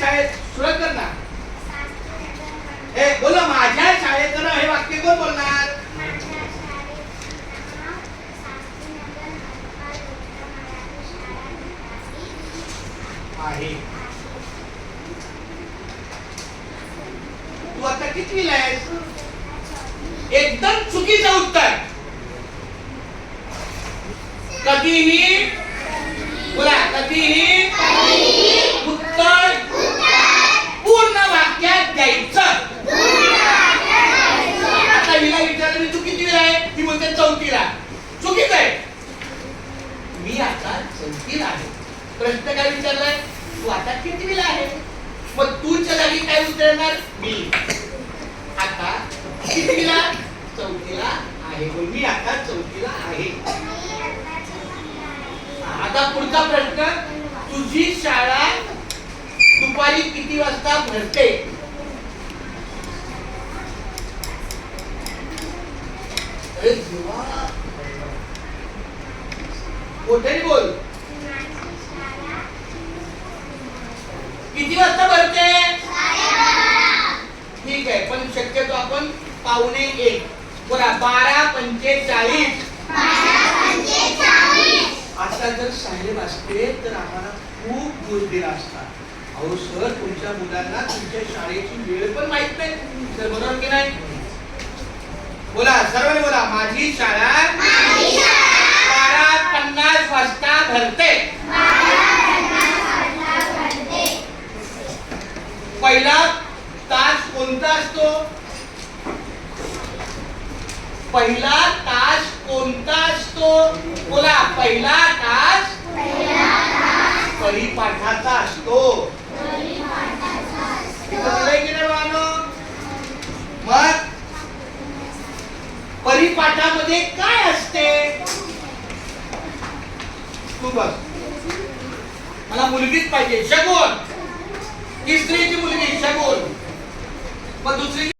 शाळेत सुरुवात कर ना. हे बोला माझ्या शाळेत ना, हे वाक्य कोण बोलणार? आहे. तू आता कितवीला आहेस? एकदम चुकीचं उत्तर. कधीही बोला, कधीही उत्तर पूर्ण वाक्यात द्यायचं. आता हिला विचारलं मी तू कितवीला आहे, ती बोलते चौथीला. चुकीचं आहे. मी आता चौथीला आहे. प्रश्न काय विचारलाय? तू आता कितवीला आहे? मग तूच्या जागी काय उतरणार? मी आता कितवीला? चौथीला आहे. मी आता चौथीला आहे. आता पुढचा प्रश्न, तुझी शाळा दुपारी किती वाजता भरते? अरे देवा, मोठ्याने बोल. किती वाजता भरते? ठीक आहे, पण शक्यतो आपण 12:45. बोला 12:45. आता जर साहेब असते तर आम्हाला खूप दूर दिला असता. अहो सर, तुमच्या मुलांना तुमच्या शाळेची वेळ पण माहित नाही. सर बरोबर की नाही? बोला सर्वांनी बोला, माझी शाळा 12:50 वाजता भरते. पहिला तास कोणता असतो? पहिला तास कोणता असतो? बोला पहिला तास परिपाठाचा असतो. मग परिपाठामध्ये काय असते? तू बस, मला मुलगीच पाहिजे. शगुन, तिसरीची मुलगी शगुन. मग दुसरी